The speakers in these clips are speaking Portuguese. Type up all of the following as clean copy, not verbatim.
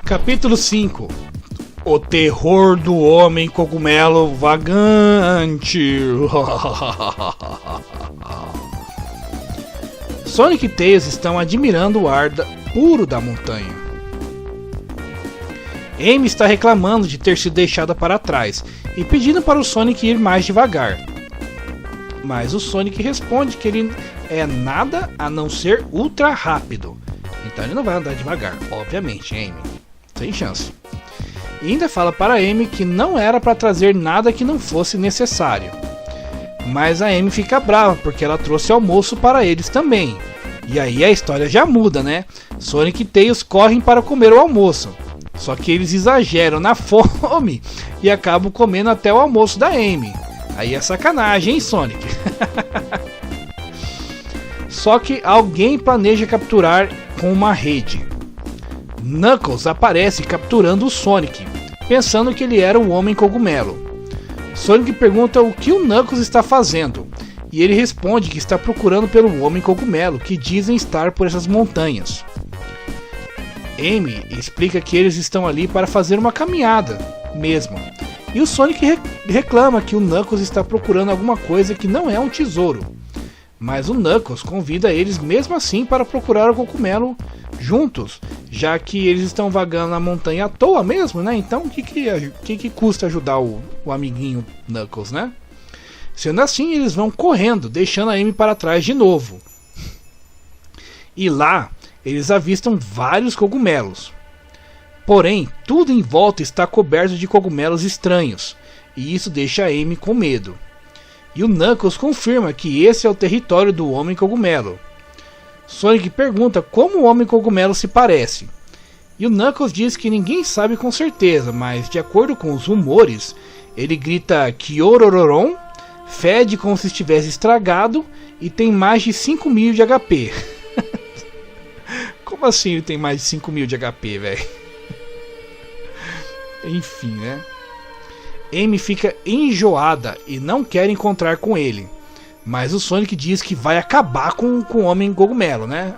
Capítulo 5. O terror do homem cogumelo vagante. Sonic e Tails estão admirando o ar puro da montanha. Amy está reclamando de ter sido deixada para trás e pedindo para o Sonic ir mais devagar. Mas o Sonic responde que ele é nada a não ser ultra rápido. Então ele não vai andar devagar, obviamente, Amy. Sem chance. E ainda fala para a Amy que não era para trazer nada que não fosse necessário. Mas a Amy fica brava porque ela trouxe almoço para eles também. E aí a história já muda, né? Sonic e Tails correm para comer o almoço. Só que eles exageram na fome e acabam comendo até o almoço da Amy. Aí é sacanagem, hein, Sonic? Só que alguém planeja capturar com uma rede. Knuckles aparece capturando o Sonic, pensando que ele era o Homem Cogumelo. Sonic pergunta o que o Knuckles está fazendo, e ele responde que está procurando pelo Homem Cogumelo, que dizem estar por essas montanhas. Amy explica que eles estão ali para fazer uma caminhada mesmo, e o Sonic reclama que o Knuckles está procurando alguma coisa que não é um tesouro. Mas o Knuckles convida eles mesmo assim para procurar o cogumelo juntos, já que eles estão vagando na montanha à toa mesmo, né? Então o que custa ajudar o amiguinho Knuckles, né? Sendo assim, eles vão correndo, deixando a Amy para trás de novo. E lá, eles avistam vários cogumelos. Porém, tudo em volta está coberto de cogumelos estranhos, e isso deixa a Amy com medo. E o Knuckles confirma que esse é o território do Homem Cogumelo. Sonic pergunta como o Homem Cogumelo se parece. E o Knuckles diz que ninguém sabe com certeza, mas de acordo com os rumores, ele grita Kiorororon, fede como se estivesse estragado e tem mais de 5.000 de HP. Como assim ele tem mais de 5.000 de HP, velho? Enfim, né? Amy fica enjoada e não quer encontrar com ele. Mas o Sonic diz que vai acabar com o Homem Cogumelo, né?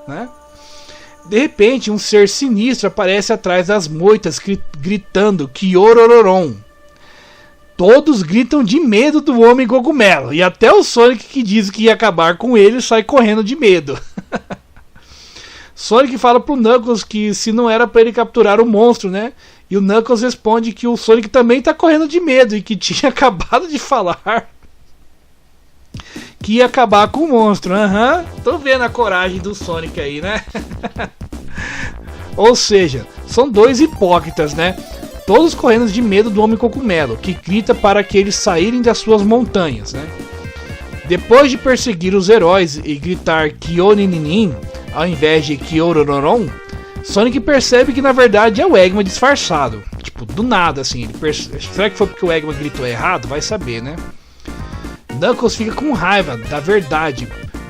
Né? De repente, um ser sinistro aparece atrás das moitas, gritando Kiorororon. Todos gritam de medo do Homem Cogumelo. E até o Sonic, que diz que ia acabar com ele, sai correndo de medo. Sonic fala pro Knuckles que se não era para ele capturar o monstro, né? E o Knuckles responde que o Sonic também tá correndo de medo e que tinha acabado de falar que ia acabar com o monstro. Tô vendo a coragem do Sonic aí, né? Ou seja, são dois hipócritas, né? Todos correndo de medo do Homem Cogumelo, que grita para que eles saírem das suas montanhas, né? Depois de perseguir os heróis e gritar Kioninin ao invés de Kiorororon, Sonic percebe que na verdade é o Eggman disfarçado. Tipo, do nada assim. Será que foi porque o Eggman gritou errado? Vai saber, né? Knuckles fica com raiva da verdade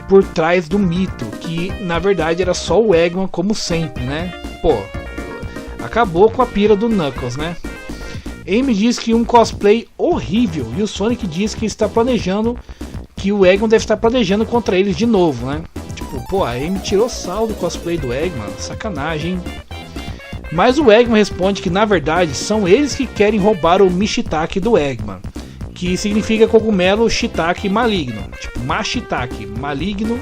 por trás do mito, que na verdade era só o Eggman como sempre, né? Pô, acabou com a pira do Knuckles, né? Amy diz que um cosplay horrível e o Sonic diz que está planejando, que o Eggman deve estar planejando contra eles de novo, né? Tipo, pô, a Amy tirou sal do cosplay do Eggman, sacanagem, hein? Mas o Eggman responde que na verdade são eles que querem roubar o Mashitake do Eggman, que significa cogumelo shiitake maligno. Tipo, Mashitake, maligno,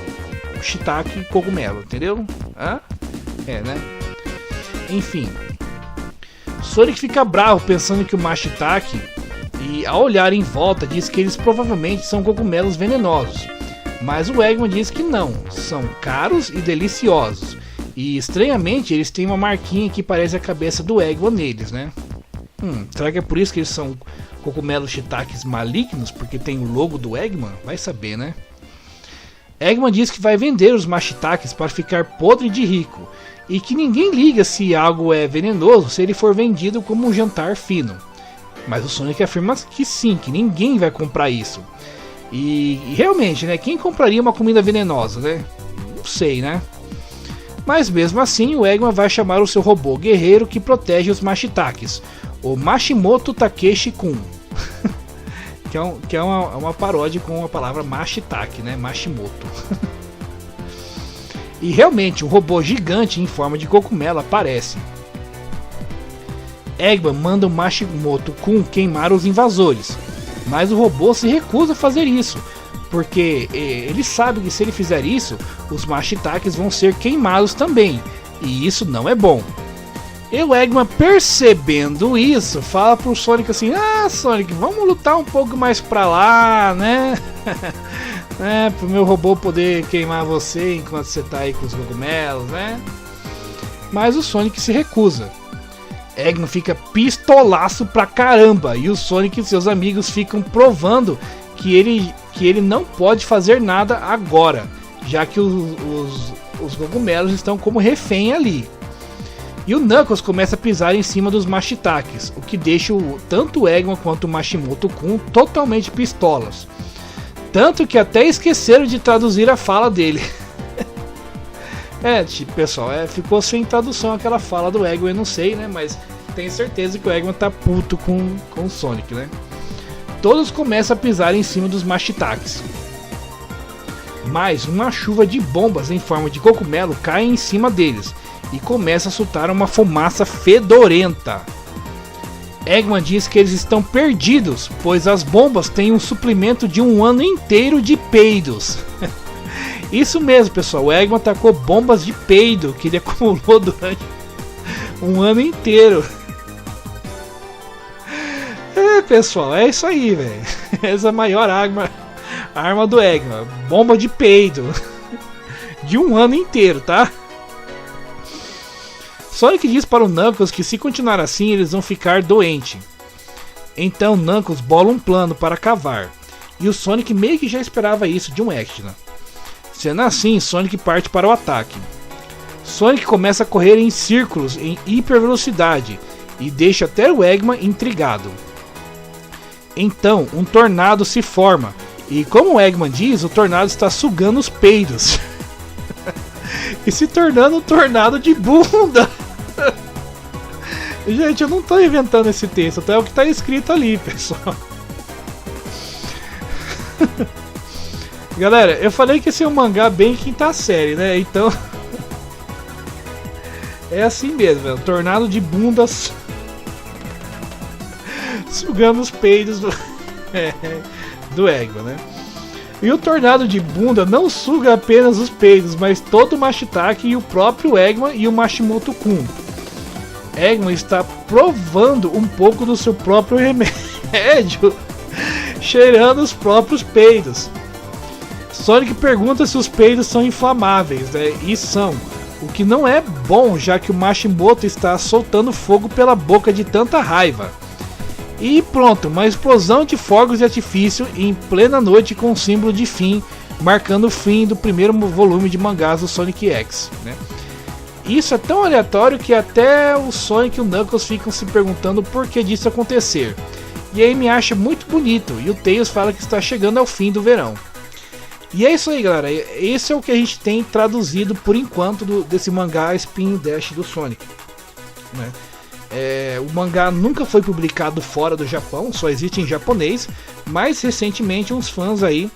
shiitake, cogumelo, entendeu? É, né? Enfim, Sonic fica bravo pensando que o Mashitake, e ao olhar em volta diz que eles provavelmente são cogumelos venenosos. Mas o Eggman diz que não, são caros e deliciosos. E estranhamente eles têm uma marquinha que parece a cabeça do Eggman neles, né? Será que é por isso que eles são cogumelos shiitakes malignos? Porque tem o logo do Eggman? Vai saber, né? Eggman diz que vai vender os Mashitakes para ficar podre de rico. E que ninguém liga se algo é venenoso se ele for vendido como um jantar fino. Mas o Sonic afirma que sim, que ninguém vai comprar isso. E realmente, né? Quem compraria uma comida venenosa, né? Não sei, né? Mas mesmo assim, o Eggman vai chamar o seu robô guerreiro que protege os Mashitakes, o Mashimoto Takeshi-kun. que é uma paródia com a palavra Mashitake, né? Mashimoto. E realmente, um robô gigante em forma de cogumelo aparece. Eggman manda o Mashimoto Kun queimar os invasores, mas o robô se recusa a fazer isso, porque ele sabe que se ele fizer isso, os Mashitakes vão ser queimados também, e isso não é bom. E o Eggman, percebendo isso, fala pro Sonic assim: ah, Sonic, vamos lutar um pouco mais pra lá, né? Pro meu robô poder queimar você enquanto você tá aí com os cogumelos, né? Mas o Sonic se recusa. Eggman fica pistolaço pra caramba, e o Sonic e seus amigos ficam provando que ele não pode fazer nada agora, já que os cogumelos estão como refém ali. E o Knuckles começa a pisar em cima dos Mashitakes, o que deixa tanto o Eggman quanto o Mashimoto Kun totalmente pistolas. Tanto que até esqueceram de traduzir a fala dele. Pessoal, ficou sem tradução aquela fala do Eggman, eu não sei, né? Mas tenho certeza que o Eggman tá puto com o Sonic, né? Todos começam a pisar em cima dos Mashitakes. Mas uma chuva de bombas em forma de cogumelo cai em cima deles e começa a soltar uma fumaça fedorenta. Eggman diz que eles estão perdidos, pois as bombas têm um suplemento de um ano inteiro de peidos. Isso mesmo, pessoal, o Eggman tacou bombas de peido que ele acumulou durante um ano inteiro. Pessoal, é isso aí, velho. Essa é a maior arma do Eggman, bomba de peido de um ano inteiro, tá? Sonic diz para o Knuckles que se continuar assim eles vão ficar doentes. Então Knuckles bola um plano para cavar, e o Sonic meio que já esperava isso de um Echidna. Sendo assim, Sonic parte para o ataque. Sonic começa a correr em círculos em hiper velocidade e deixa até o Eggman intrigado. Então um tornado se forma, e como o Eggman diz, o tornado está sugando os peidos e se tornando um tornado de bunda. Gente, eu não estou inventando esse texto, até o que está escrito ali, pessoal. Galera, eu falei que esse é um mangá bem quinta série, né? Então é assim mesmo, velho. Tornado de bundas sugando os peidos do Eggman, né? E o tornado de bunda não suga apenas os peidos, mas todo o Mashitake e o próprio Eggman e o Mashimoto Kun. Eggman está provando um pouco do seu próprio remédio, cheirando os próprios peidos. Sonic pergunta se os peidos são inflamáveis, né? E são, o que não é bom, já que o Mashimoto está soltando fogo pela boca de tanta raiva. E pronto, uma explosão de fogos de artifício em plena noite com um símbolo de fim, marcando o fim do primeiro volume de mangás do Sonic X, né? Isso é tão aleatório que até o Sonic e o Knuckles ficam se perguntando por que disso acontecer. E a Amy acha muito bonito, e o Tails fala que está chegando ao fim do verão. E é isso aí, galera, esse é o que a gente tem traduzido por enquanto desse mangá Spin Dash do Sonic, né? O mangá nunca foi publicado fora do Japão, só existe em japonês, mas recentemente uns fãs aí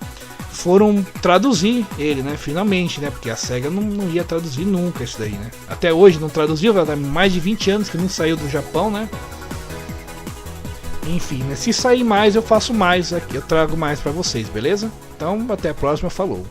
foram traduzir ele, né, finalmente, né, porque a SEGA não ia traduzir nunca isso daí, né, até hoje não traduziu, vai dar mais de 20 anos que não saiu do Japão, né, enfim, né, se sair mais eu faço mais aqui, eu trago mais pra vocês, beleza? Então até a próxima, falou!